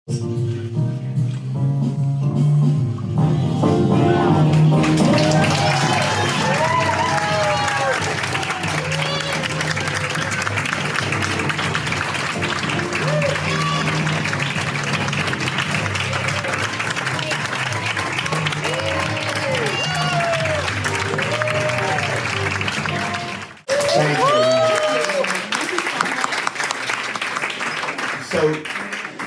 So,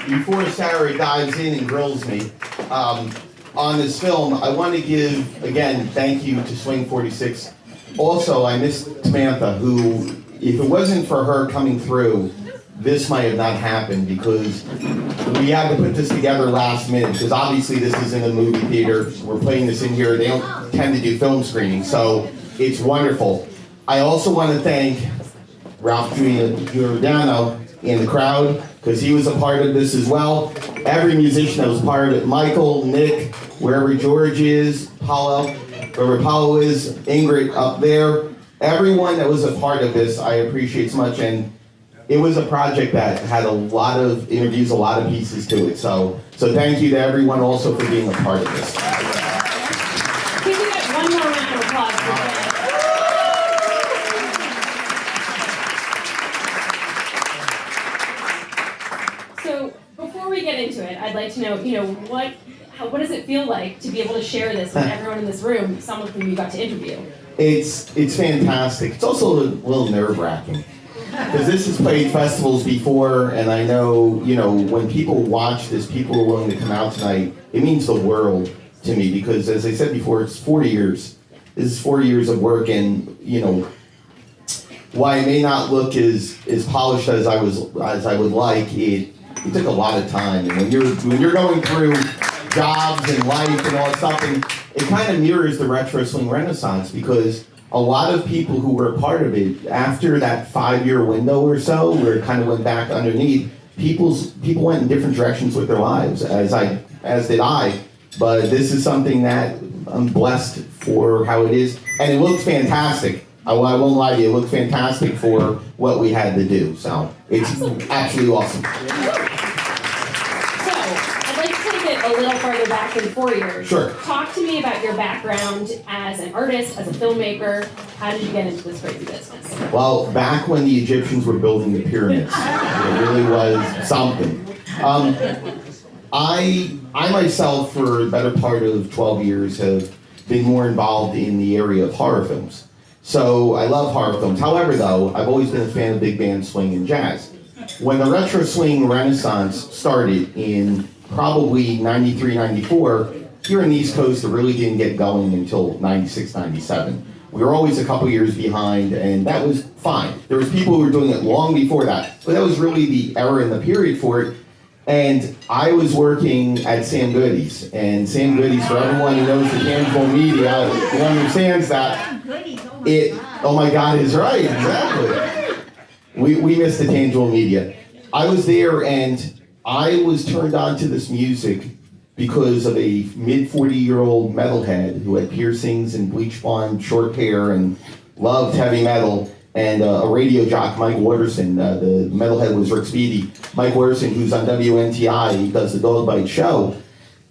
before Sarah dives in and grills me on this film, I want to give, again, thank you to Swing 46. Also, I miss Samantha, who, if it wasn't for her coming through, this might have not happened, because we had to put this together last minute, because obviously this is in a movie theater. We're playing this in here. They don't tend to do film screenings, so it's wonderful. I also want to thank Ralph Giordano in the crowd, because he was a part of this as well. Every musician that was part of it, Michael, Nick, wherever George is, Paulo, wherever Paulo is, Ingrid up there, everyone that was a part of this, I appreciate so much. And it was a project that had a lot of interviews, a lot of pieces to it. So thank you to everyone also for being a part of this. Can we get one more round of applause for Jay? So before we get into it, I'd like to know, what does it feel like to be able to share this with everyone in this room, some of whom you got to interview? It's fantastic. It's also a little nerve-wracking, because this has played festivals before, and I know, when people watch this, people are willing to come out tonight. It means the world to me, because as I said before, it's 4 years. This is 4 years of work, and while it may not look as polished as I would like, it took a lot of time. And when you're going through jobs and life and all that stuff, and it kind of mirrors the retro swing renaissance, because a lot of people who were a part of it, after that 5-year window or so, where it kind of went back underneath, people went in different directions with their lives, as did I. But this is something that I'm blessed for how it is, and it looks fantastic. I won't lie to you, it looks fantastic for what we had to do. So it's absolutely awesome. A little further back than 4 years. Sure. Talk to me about your background as an artist, as a filmmaker. How did you get into this crazy business? Well, back when the Egyptians were building the pyramids, it really was something. I myself, for the better part of 12 years, have been more involved in the area of horror films. So I love horror films. However, though, I've always been a fan of big band swing and jazz. When the retro swing renaissance started in probably 93, 94, here in the East Coast, it really didn't get going until 96, 97. We were always a couple years behind, and that was fine. There was people who were doing it long before that, but that was really the era and the period for it. And I was working at Sam Goody's, and Sam Goody's, for everyone who knows the tangible media, who understands that, oh my God, is right, exactly. We miss the tangible media. I was there, and I was turned on to this music because of a mid-40-year-old metalhead who had piercings and bleach blonde short hair and loved heavy metal, and a radio jock, Mike Watterson. The metalhead was Rick Speedy. Mike Watterson, who's on WNTI, he does the Dog Bite show.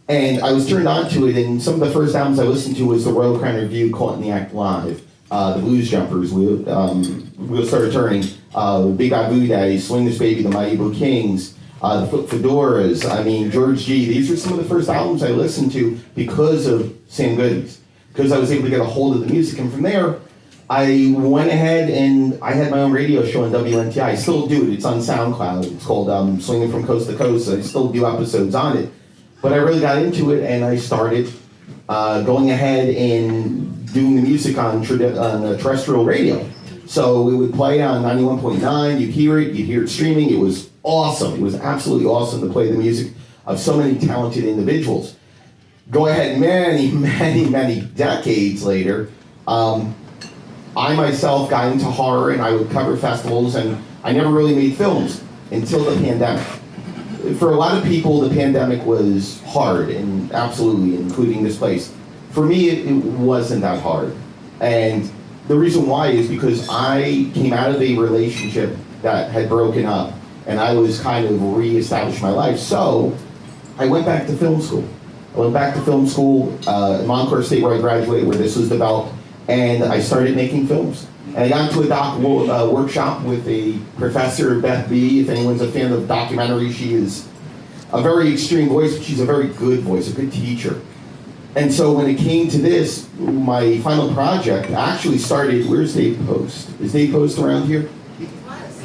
And I was turned on to it, and some of the first albums I listened to was the Royal Crown Review, Caught in the Act Live, the Blues Jumpers, We'll Start Turning, Big Bad Voodoo Daddy, Swing This Baby, the Mighty Blue Kings, the Fedoras, George G. These were some of the first albums I listened to because of Sam Goody's, because I was able to get a hold of the music. And from there, I went ahead and I had my own radio show on WNTI. I still do it. It's on SoundCloud. It's called Swinging from Coast to Coast. I still do episodes on it. But I really got into it, and I started going ahead and doing the music on terrestrial radio. So it would play on 91.9, you'd hear it streaming. It was awesome. It was absolutely awesome to play the music of so many talented individuals. Go ahead, many decades later, I myself got into horror, and I would cover festivals, and I never really made films until the pandemic. For a lot of people, the pandemic was hard, and absolutely, including this place. For me, it wasn't that hard. And the reason why is because I came out of a relationship that had broken up, and I was kind of re-establishing my life. So I went back to film school. I went back to film school at Montclair State, where I graduated, where this was developed, and I started making films. And I got into a workshop with a professor, Beth B. If anyone's a fan of documentaries, she is a very extreme voice, but she's a very good voice, a good teacher. And so when it came to this, my final project actually started, where's Dave Post? Is Dave Post around here?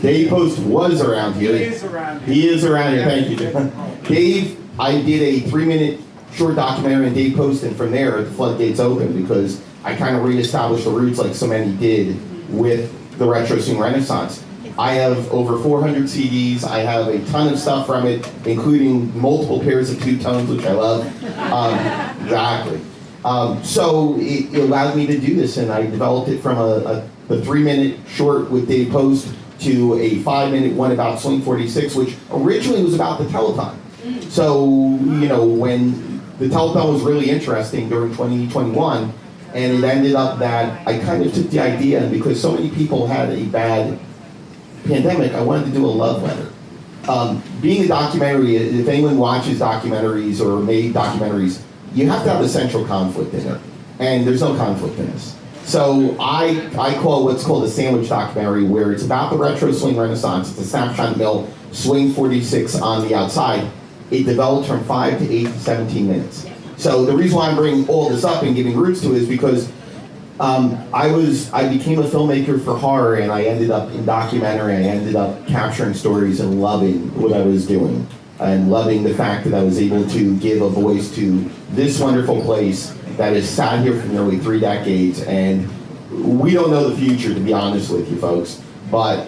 Dave Post was around here. He is around here. He is around here, thank you, Dave. I did a 3-minute short documentary on Dave Post, and from there, the floodgates opened because I kind of reestablished the roots like so many did with the retro swing renaissance. I have over 400 CDs. I have a ton of stuff from it, including multiple pairs of two-tones, which I love. Exactly. So it allowed me to do this, and I developed it from a 3-minute short with Dave Post to a 5-minute one about Swing 46, which originally was about the telethon. So, you know, when the telethon was really interesting during 2021, and it ended up that I kind of took the idea, and because so many people had a bad pandemic, I wanted to do a love letter. Being a documentary, if anyone watches documentaries or made documentaries, you have to have a central conflict in it, and there's no conflict in this. So I call what's called a sandwich documentary, where it's about the retro swing renaissance. It's a snapshot mill, Swing 46 on the outside. It developed from 5 to 8 to 17 minutes. So the reason why I'm bringing all this up and giving roots to it is because I became a filmmaker for horror, and I ended up in documentary. I ended up capturing stories and loving what I was doing, and loving the fact that I was able to give a voice to this wonderful place that has sat here for nearly 3 decades, and we don't know the future, to be honest with you folks, but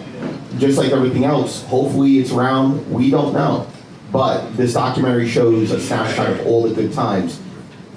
just like everything else, hopefully it's around, we don't know. But this documentary shows a snapshot of all the good times.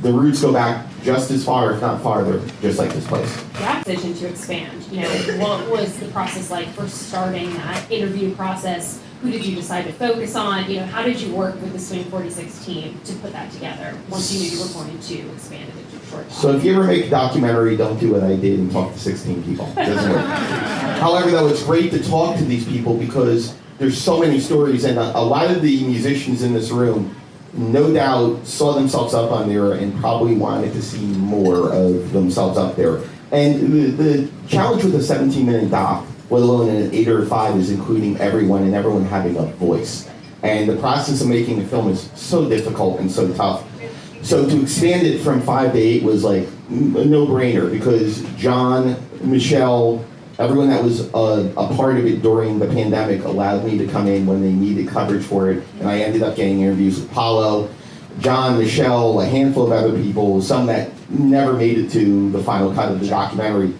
The roots go back just as far, if not farther, just like this place. That decision to expand, you know, what was the process like for starting that interview process? Who did you decide to focus on? You know, how did you work with the Swing 46 team to put that together once you knew you were going to expand it into a short? So if you ever make a documentary, don't do what I did and talk to 16 people. It doesn't work. However, though, it's great to talk to these people because there's so many stories, and a lot of the musicians in this room no doubt saw themselves up on there and probably wanted to see more of themselves up there. And the challenge with a 17-minute doc, let alone an 8 or a 5, is including everyone and everyone having a voice. And the process of making a film is so difficult and so tough. So to expand it from 5 to 8 was like a no-brainer, because John, Michelle, everyone that was a part of it during the pandemic allowed me to come in when they needed coverage for it, and I ended up getting interviews with Paulo, John, Michelle, a handful of other people, some that never made it to the final cut of the documentary.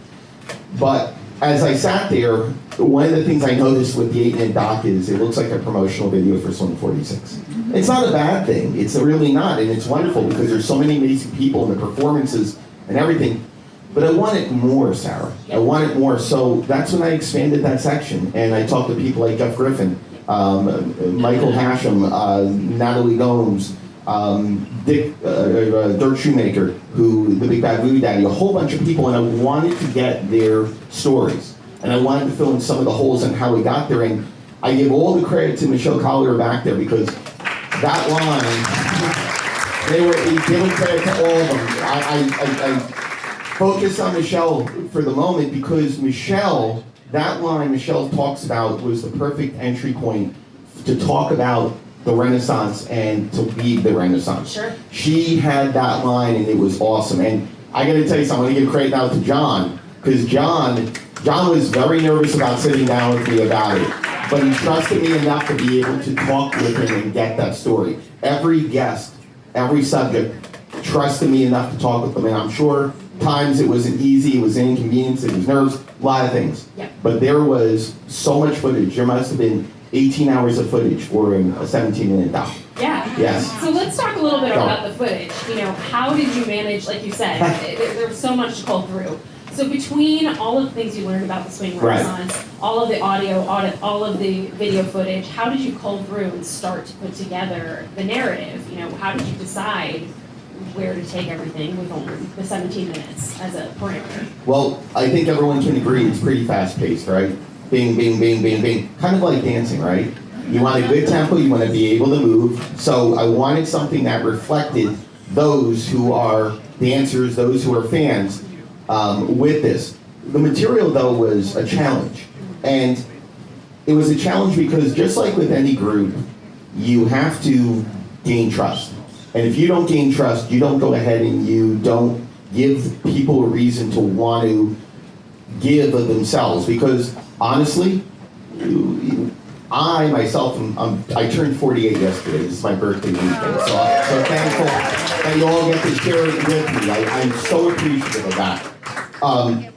But as I sat there, one of the things I noticed with the 8-minute doc is it looks like a promotional video for Swing 46. It's not a bad thing, it's really not, and it's wonderful because there's so many amazing people and the performances and everything. But I wanted more, Sarah. I wanted more, so that's when I expanded that section. And I talked to people like Jeff Griffin, Michael Hashem, Natalie Gomes, Dirk Shoemaker, who, the Big Bad Voodoo Daddy, a whole bunch of people, and I wanted to get their stories. And I wanted to fill in some of the holes on how we got there. And I give all the credit to Michelle Collier back there, because that line, they were giving credit to all of them. I focus on Michelle for the moment because Michelle, that line Michelle talks about was the perfect entry point to talk about the Renaissance and to lead the Renaissance. Sure. She had that line and it was awesome. And I gotta tell you something, I'm gonna give credit now to John, because John was very nervous about sitting down with me about it, but he trusted me enough to be able to talk with him and get that story. Every guest, every subject trusted me enough to talk with them, and I'm sure times it wasn't easy, it was an inconvenience, it was nerves, a lot of things. Yeah. But there was so much footage. There must have been 18 hours of footage for a 17-minute doc. Yeah. Yes. So let's talk a little bit about the footage. You know, how did you manage, like you said, there was so much to cull through. So between all of the things you learned about the Swing Renaissance, all of the audio, all of the video footage, how did you cull through and start to put together the narrative? You know, how did you decide where to take everything with only the 17 minutes as a parameter? Well, I think everyone can agree it's pretty fast-paced, right? Bing, bing, bing, bing, bing. Kind of like dancing, right? You want a good tempo, you want to be able to move. So I wanted something that reflected those who are dancers, those who are fans with this. The material, though, was a challenge. And it was a challenge because just like with any group, you have to gain trust. And if you don't gain trust, you don't go ahead and you don't give people a reason to want to give of themselves. Because honestly, I myself, I turned 48 yesterday. This is my birthday weekend. So I'm so thankful that you all get to share it with me. I'm so appreciative of that.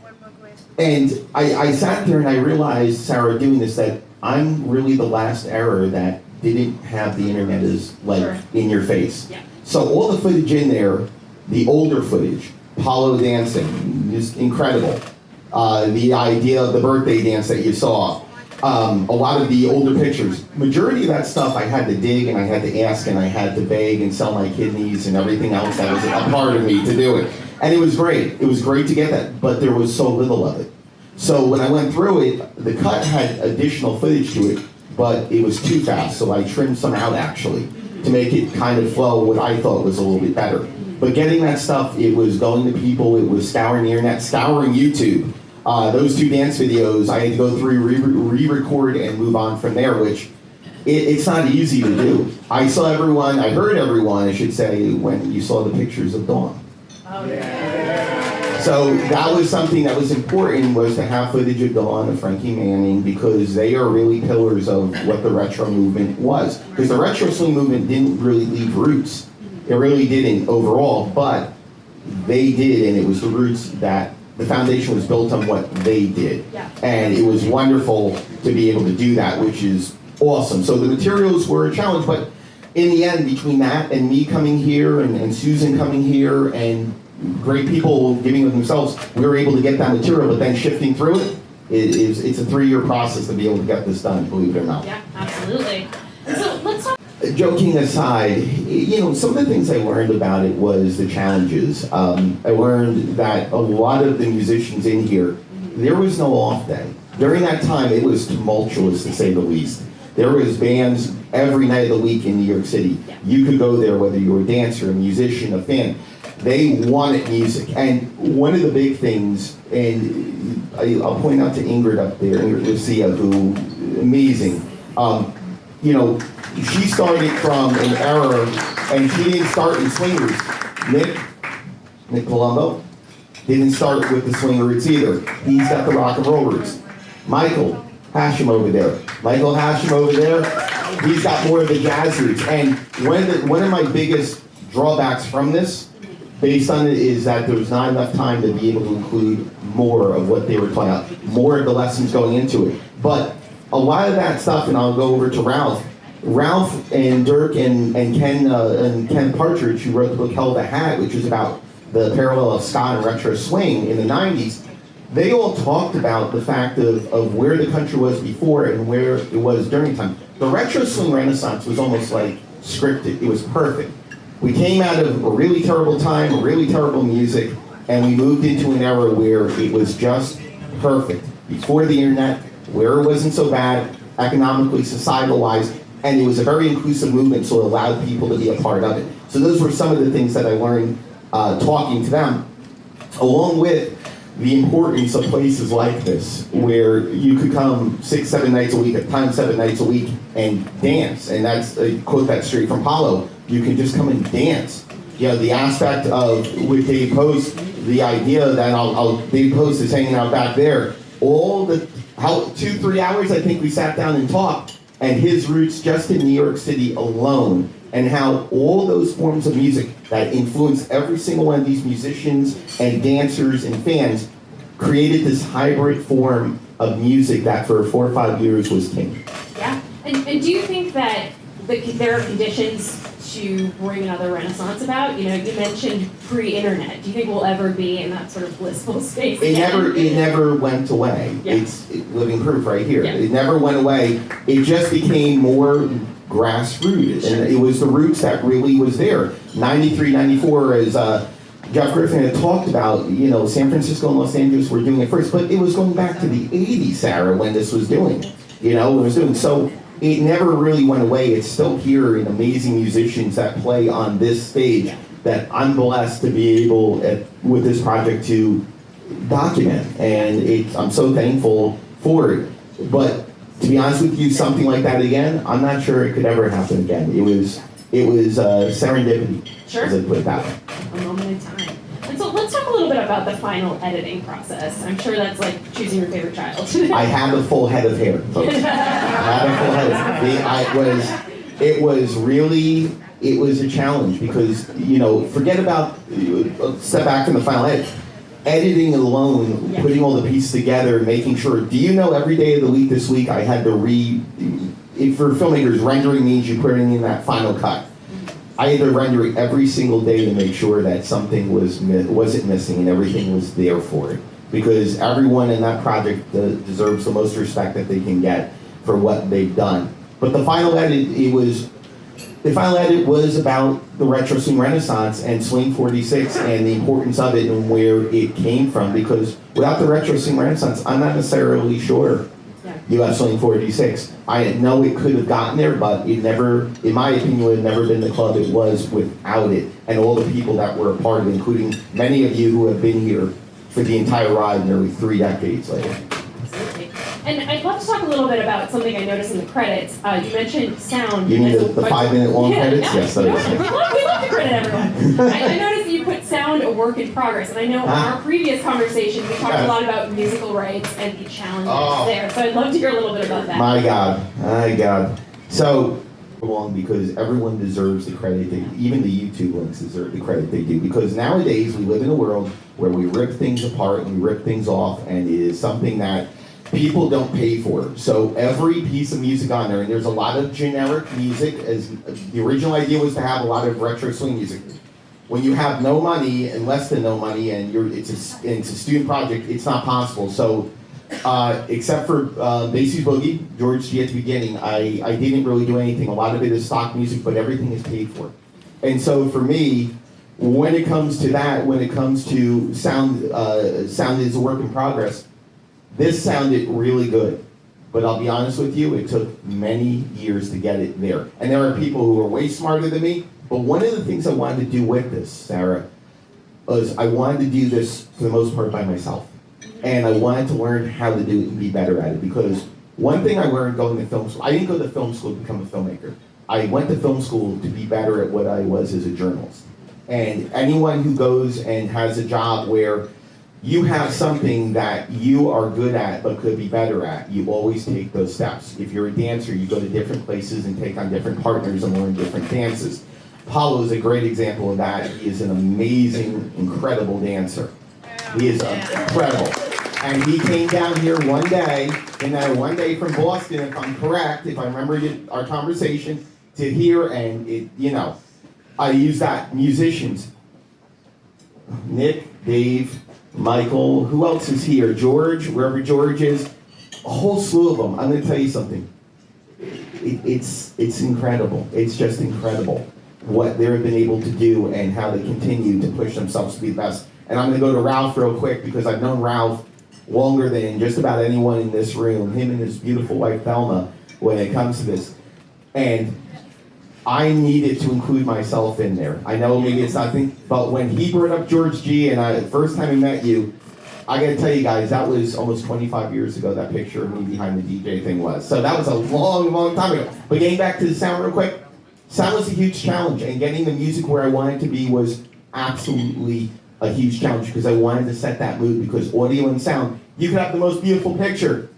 And I sat there and I realized, Sarah, doing this, that I'm really the last era that didn't have the internet as like in your face. Yeah. So all the footage in there, the older footage, Apollo dancing, is incredible. The idea of the birthday dance that you saw, a lot of the older pictures, majority of that stuff I had to dig and I had to ask and I had to beg and sell my kidneys and everything else that was a part of me to do it. And it was great. It was great to get that, but there was so little of it. So when I went through it, the cut had additional footage to it, but it was too fast, so I trimmed some out actually to make it kind of flow what I thought was a little bit better. But getting that stuff, it was going to people, it was scouring the internet, scouring YouTube. Those 2 dance videos, I had to go through, re-record and move on from there, which it's not easy to do. I saw everyone, I heard everyone, I should say, when you saw the pictures of Dawn. Oh, yeah. So that was something that was important, was to have footage of Dawn and Frankie Manning, because they are really pillars of what the retro movement was. Because the retro swing movement didn't really leave roots. It really didn't overall, but they did, and it was the roots that the foundation was built on what they did. Yeah. And it was wonderful to be able to do that, which is awesome. So the materials were a challenge, but in the end, between that and me coming here and Susan coming here and great people giving of themselves, we were able to get that material, but then shifting through it, it's a 3-year process to be able to get this done, believe it or not. Yeah, absolutely. And so let's talk. Joking aside, you know, some of the things I learned about it was the challenges. I learned that a lot of the musicians in here, there was no off day. During that time, it was tumultuous, to say the least. There was bands every night of the week in New York City. Yeah. You could go there, whether you were a dancer, a musician, a fan. They wanted music. And one of the big things, and I'll point out to Ingrid up there, Ingrid Lucia, who, amazing. You know, she started from an era, and she didn't start in swing roots. Nick Colombo didn't start with the swing roots either. He's got the rock and roll roots. Michael Hashem over there. Michael Hashem over there, he's got more of the jazz roots. And one of my biggest drawbacks from this, based on it, is that there was not enough time to be able to include more of what they were talking about, more of the lessons going into it. But a lot of that stuff, and I'll go over to Ralph. Ralph and Dirk and Ken Partridge, who wrote the book Hell of a Hat, which is about the parallel of ska and retro swing in the 90s, they all talked about the fact of where the country was before and where it was during time. The retro swing renaissance was almost like scripted. It was perfect. We came out of a really terrible time, really terrible music, and we moved into an era where it was just perfect. Before the internet, where it wasn't so bad, economically, societal-wise, and it was a very inclusive movement, so it allowed people to be a part of it. So those were some of the things that I learned talking to them, along with the importance of places like this, where you could come 6-7 nights a week, at times 7 nights a week, and dance. And that's a quote that's straight from Paulo. You can just come and dance. You know, the aspect of, with Dave Post, the idea that Dave Post is hanging out back there, all the, 2-3 hours I think we sat down and talked, and his roots just in New York City alone, and how all those forms of music that influenced every single one of these musicians and dancers and fans created this hybrid form of music that for 4 or 5 years was king. Yeah, and do you think that there are conditions to bring another renaissance about? You know, you mentioned pre-internet. Do you think we'll ever be in that sort of blissful space again? It never went away. Yeah. It's living proof right here. Yeah. It never went away. It just became more grassroots, and it was the roots that really was there. 93, 94, as Jeff Griffin had talked about, you know, San Francisco and Los Angeles were doing it first, but it was going back to the 80s, Sarah, when this was doing, you know, it was doing. So it never really went away. It's still here in amazing musicians that play on this stage that I'm blessed to be able, with this project, to document. And I'm so thankful for it. But to be honest with you, something like that again, I'm not sure it could ever happen again. It was serendipity, Sure. as I put it that way. A moment in time. And so let's talk a little bit about the final editing process. I'm sure that's like choosing your favorite child. I have a full head of hair, folks. I had a full head of hair. It was a challenge because, forget about, step back from the final edit. Editing alone, putting all the pieces together, making sure, do you know every day of the week this week I had to for filmmakers, rendering means you're putting in that final cut. I had to render it every single day to make sure that something wasn't missing and everything was there for it. Because everyone in that project deserves the most respect that they can get for what they've done. But the final edit, was about the retro swing renaissance and Swing 46 and the importance of it and where it came from. Because without the retro swing renaissance, I'm not necessarily sure you have Swing 46. I know it could have gotten there, but it never, in my opinion, would have never been the club it was without it. And all the people that were a part of it, including many of you who have been here for the entire ride nearly 3 decades later. Absolutely. And I'd love to talk a little bit about something I noticed in the credits. You mentioned sound. You mean the 5-minute long credits? Yes, that is. We love to credit everyone. I noticed that you put sound a work in progress. And I know in our previous conversation, we talked a lot about musical rights and the challenges there. So I'd love to hear a little bit about that. My God. So, because everyone deserves the credit, even the YouTube links deserve the credit they do. Because nowadays, we live in a world where we rip things apart and we rip things off, and it is something that people don't pay for. So every piece of music on there, and there's a lot of generic music, as the original idea was to have a lot of retro swing music. When you have no money and less than no money, and it's a student project, it's not possible. So except for Basie's Boogie, George G at the beginning, I didn't really do anything. A lot of it is stock music, but everything is paid for. And so for me, when it comes to that, when it comes to sound is a work in progress. This sounded really good, but I'll be honest with you, it took many years to get it there. And there are people who are way smarter than me, but one of the things I wanted to do with this, Sarah, was I wanted to do this for the most part by myself. And I wanted to learn how to do it and be better at it, because one thing I learned going to film school, I didn't go to film school to become a filmmaker. I went to film school to be better at what I was as a journalist. And anyone who goes and has a job where you have something that you are good at but could be better at, you always take those steps. If you're a dancer, you go to different places and take on different partners and learn different dances. Paulo is a great example of that. He is an amazing, incredible dancer. He is incredible. And he came down here one day, from Boston, if I'm correct, if I remember our conversation, to here, and I use that, musicians. Nick, Dave, Michael, who else is here? George, wherever George is, a whole slew of them. I'm going to tell you something. It's incredible. It's just incredible what they've been able to do and how they continue to push themselves to be the best. And I'm going to go to Ralph real quick, because I've known Ralph longer than just about anyone in this room, him and his beautiful wife Thelma, when it comes to this. And I needed to include myself in there. I know maybe it's nothing, but when he brought up George G, and the first time I met you, I gotta tell you guys, that was almost 25 years ago, that picture of me behind the DJ thing was. So that was a long, long time ago. But getting back to the sound real quick, sound was a huge challenge, and getting the music where I wanted to be was absolutely a huge challenge, because I wanted to set that mood, because audio and sound, you could have the most beautiful picture.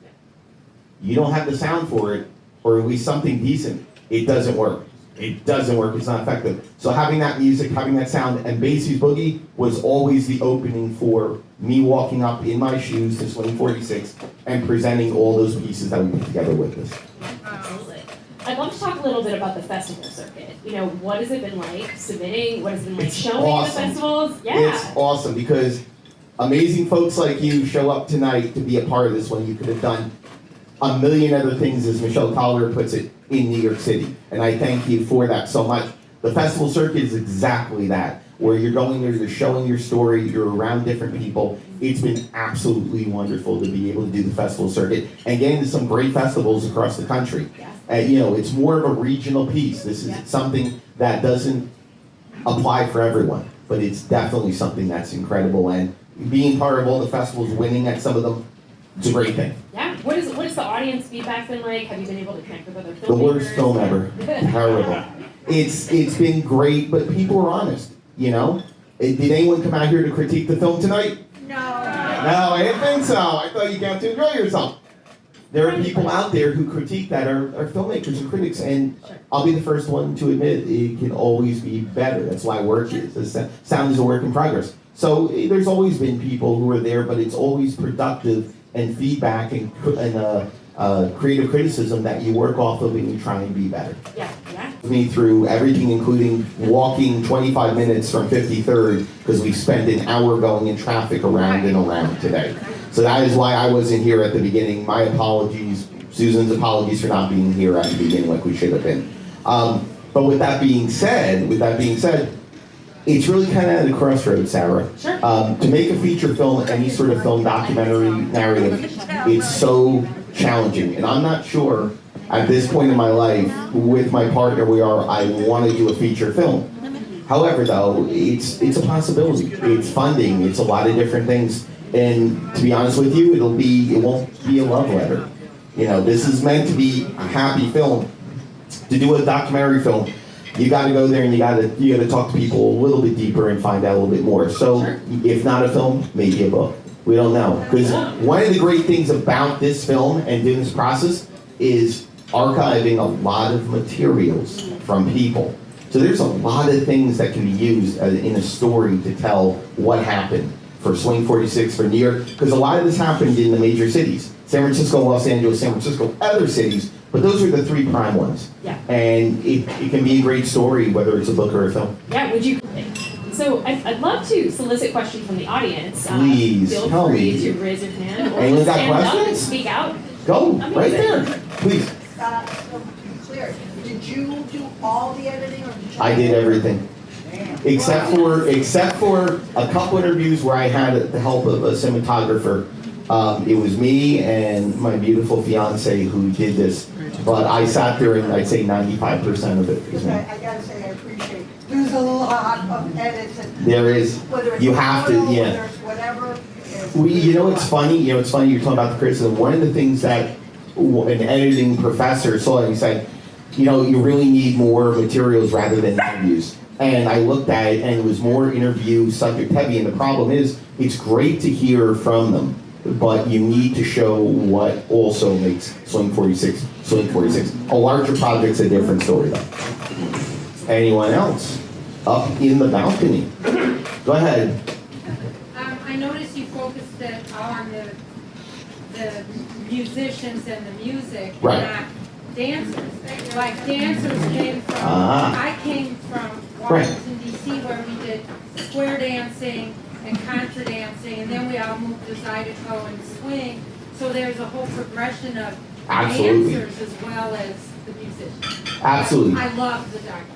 You don't have the sound for it, or at least something decent, it doesn't work. It doesn't work, it's not effective. So having that music, having that sound, and Basie's Boogie was always the opening for me walking up in my shoes to Swing 46 and presenting all those pieces that we put together with this. Absolutely. I'd love to talk a little bit about the festival circuit. What has it been like submitting? What has it been like showing at the festivals? Yeah. It's awesome, because amazing folks like you show up tonight to be a part of this when you could have done a million other things, as Michelle Collier puts it, in New York City. And I thank you for that so much. The festival circuit is exactly that, where you're going there, you're showing your story, you're around different people. It's been absolutely wonderful to be able to do the festival circuit and get into some great festivals across the country. Yes. It's more of a regional piece. This is something that doesn't apply for everyone, but it's definitely something that's incredible. And being part of all the festivals, winning at some of them, it's a great thing. Yeah. What is the audience feedback been like? Have you been able to connect with other filmmakers? The worst film ever. Terrible. It's been great, but people are honest. Did anyone come out here to critique the film tonight? No. No, I didn't think so. I thought you came to enjoy yourself. There are people out there who critique that are filmmakers and critics, and I'll be the first one to admit it can always be better. That's why work is. Sound is a work in progress. So there's always been people who are there, but it's always productive and feedback and creative criticism that you work off of and you try and be better. Yeah. Me through everything, including walking 25 minutes from 53rd, because we spent an hour going in traffic around and around today. So that is why I wasn't here at the beginning. My apologies, Susan's apologies for not being here at the beginning like we should have been. But with that being said, it's really kind of at a crossroads, Sarah. Sure. To make a feature film, any sort of film documentary narrative, it's so challenging. And I'm not sure at this point in my life, with my partner, I want to do a feature film. However, though, it's a possibility. It's funding. It's a lot of different things. And to be honest with you, it won't be a love letter. This is meant to be a happy film. To do a documentary film, you got to go there and you got to talk to people a little bit deeper and find out a little bit more. So, if not a film, maybe a book. We don't know, because one of the great things about this film and doing this process is archiving a lot of materials from people. So there's a lot of things that can be used in a story to tell what happened for Swing 46, for New York, because a lot of this happened in the major cities. San Francisco, Los Angeles, San Francisco, other cities, but those are the three prime ones. Yeah. And it can be a great story, whether it's a book or a film. Yeah, So I'd love to solicit questions from the audience. Please, feel tell free me. to raise your hand or Anyone just got stand up and questions? speak out. Go, Amazing. right there, please. So to be clear, did you do all the editing or did you? I did everything. Damn. Except for a couple interviews where I had the help of a cinematographer. It was me and my beautiful fiance who did this, but I sat there and I'd say 95% of it was me. I gotta say, I appreciate it. There's a lot of edits and. There is. Whether it's You have to, photo, yeah. Whether it's whatever. It's funny. It's funny you're talking about the criticism. One of the things that an editing professor saw, he said, you really need more materials rather than interviews. And I looked at it, and it was more interview subject heavy. And the problem is, it's great to hear from them, but you need to show what also makes Swing 46 Swing 46. A larger project's a different story, though. Anyone else up in the balcony? Go ahead. I noticed you focused it on the musicians and the music, Right. not dancers. Like dancers came from, I came from Washington D.C. where we did square dancing and contra dancing, and then we all moved to Zydeco and swing. So there's a whole progression of Absolutely. dancers as well as the musicians. Absolutely. I love the documentary.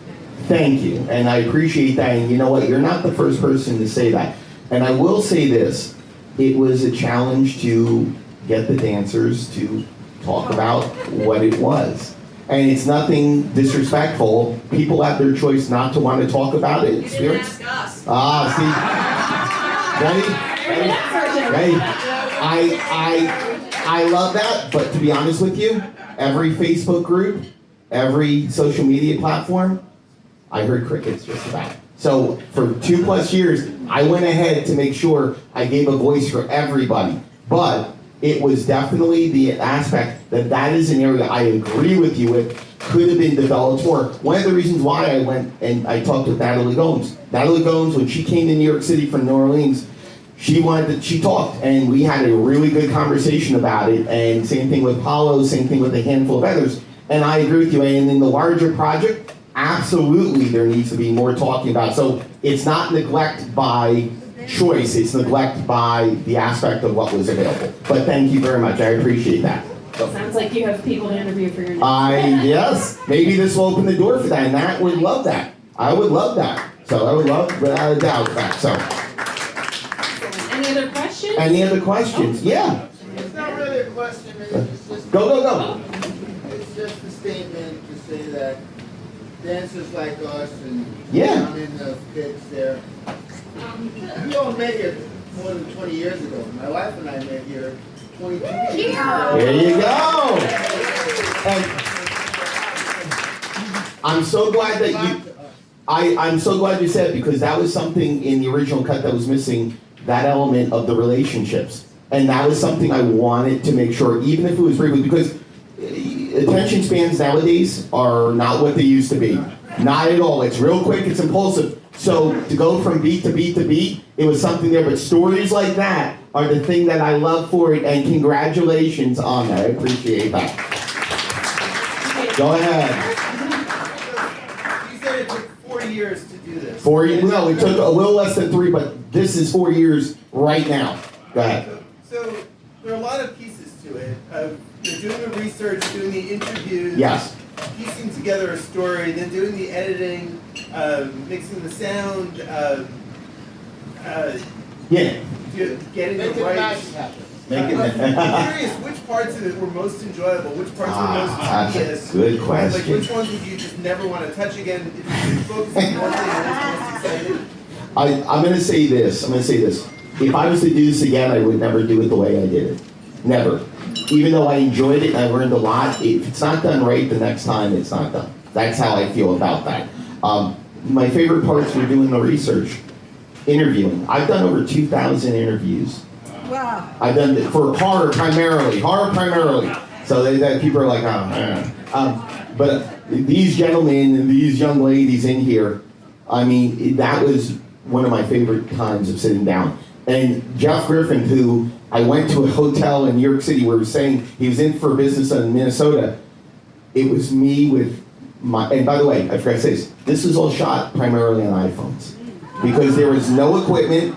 Thank you, and I appreciate that. And you know what? You're not the first person to say that. And I will say this: it was a challenge to get the dancers to talk about what it was. And it's nothing disrespectful. People have their choice not to want to talk about it. You didn't ask us. Ready? I love that, but to be honest with you, every Facebook group, every social media platform, I heard crickets just about. So for 2+ years, I went ahead to make sure I gave a voice for everybody. But it was definitely the aspect that is an area I agree with you with, could have been developed more. One of the reasons why I went and I talked with Natalie Gomes. Natalie Gomes, when she came to New York City from New Orleans, she talked, and we had a really good conversation about it. And same thing with Paulo, same thing with a handful of others. And I agree with you. And in the larger project, absolutely there needs to be more talking about. So it's not neglect by choice, it's neglect by the aspect of what was available. But thank you very much, I appreciate that. Sounds like you have people to interview for your next. Yes, maybe this will open the door for that, and Nat would love that. I would love that. So I would love, without a doubt, that. So. Any other questions? Any other questions? Yeah. It's not really a question, it's just... Go. It's just a statement to say that dancers like us and Yeah. I'm in the pits there. We all met here more than 20 years ago. My wife and I met here 22 years ago. There you go. And I'm so glad that you. I'm so glad you said, because that was something in the original cut that was missing, that element of the relationships. And that was something I wanted to make sure, even if it was briefly, because attention spans nowadays are not what they used to be. Not at all. It's real quick, it's impulsive. So to go from beat to beat to beat, it was something there. But stories like that are the thing that I love for it, and congratulations on that. I appreciate that. Go ahead. You said it took 4 years to do this. 4 years? No, it took a little less than 3, but this is 4 years right now. Go ahead. So there are a lot of pieces to it. You're doing the research, doing the interviews, Yes. piecing together a story, then doing the editing, mixing the sound, Yeah. Make getting the the rights. magic happen. Make it. I'm curious, which parts of it were most enjoyable? Which parts were most That's tedious? a good Like, question. which ones would you just never want to touch again? If you could focus on one thing that was most exciting. I'm going to say this. If I was to do this again, I would never do it the way I did it. Never. Even though I enjoyed it and I learned a lot, if it's not done right the next time, it's not done. That's how I feel about that. My favorite parts were doing the research, interviewing. I've done over 2,000 interviews. Wow. I've done it for horror primarily. So that people are like, oh, man. But these gentlemen and these young ladies in here, I mean, that was one of my favorite times of sitting down. And Jeff Griffin, who I went to a hotel in New York City where he was saying he was in for business in Minnesota. It was me with my, and by the way, I forgot to say this is all shot primarily on iPhones. Because there was no equipment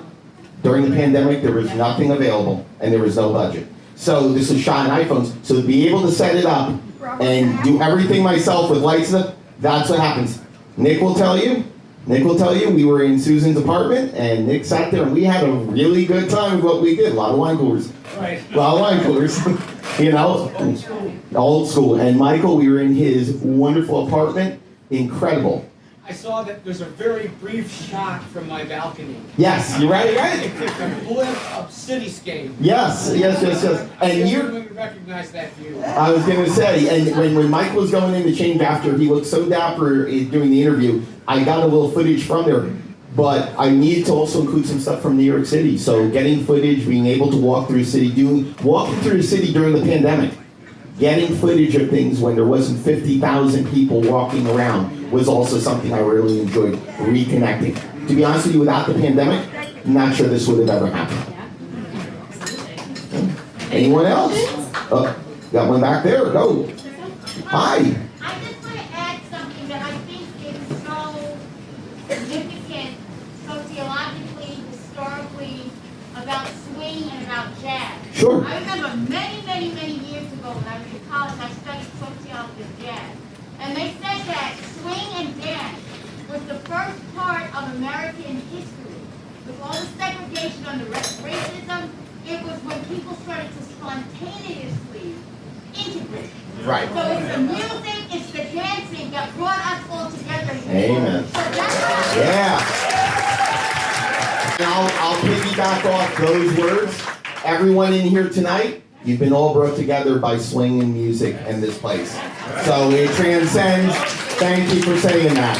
during the pandemic, there was nothing available, and there was no budget. So this was shot on iPhones, so to be able to set it up and do everything myself with lights and stuff, that's what happens. Nick will tell you, we were in Susan's apartment, and Nick sat there, and we had a really good time with what we did. A lot of wine coolers. Right. A lot of wine coolers. You know? Old school. And Michael, we were in his wonderful apartment. Incredible. I saw that there's a very brief shot from my balcony. Yes, you're right. It's a blip of cityscape. Yes. And you would recognize that view. I was going to say, and when Mike was going in to change after, he looked so dapper doing the interview. I got a little footage from there, but I needed to also include some stuff from New York City. So getting footage, being able to walk through the city, walking through the city during the pandemic, getting footage of things when there wasn't 50,000 people walking around was also something I really enjoyed reconnecting. To be honest with you, without the pandemic, I'm not sure this would have ever happened. Anyone else? Oh, got one back there. Go. Hi. I just want to add something that I think is so significant sociologically, historically, about swing and about jazz. Sure. I remember many, many, many years ago when I was in college, I studied sociology of jazz. And they said that swing and dance was the first part of American history. With all the segregation and the racism, it was when people started to spontaneously integrate. Right. So it's the music, it's the dancing that brought us all together. Amen. So that's Yeah. And I'll piggyback off those words. Everyone in here tonight, you've been all brought together by swinging music and this place. So it transcends. Thank you for saying that.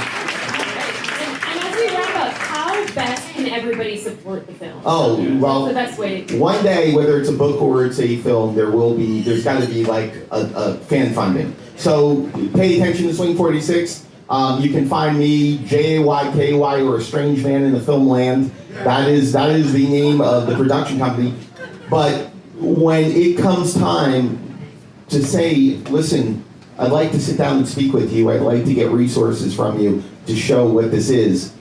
And as we wrap up, how best can everybody support the film? Oh, well, What's the best way to one day, whether it's a book or it's a film, there's got to be like a fan funding. So pay attention to Swing 46. You can find me, Jayky, or A Strange Man in the Film Land. That is the name of the production company. But when it comes time to say, listen, I'd like to sit down and speak with you, I'd like to get resources from you to show what this is,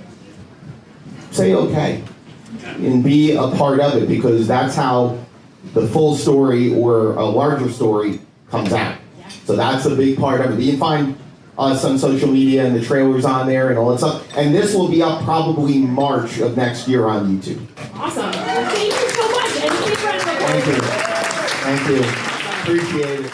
say okay. And be a part of it, because that's how the full story or a larger story comes out. So that's a big part of it. You can find us on social media and the trailers on there and all that stuff. And this will be up probably March of next year on YouTube. Awesome. Well, thank you so much. And please run the Thank you. Appreciate it.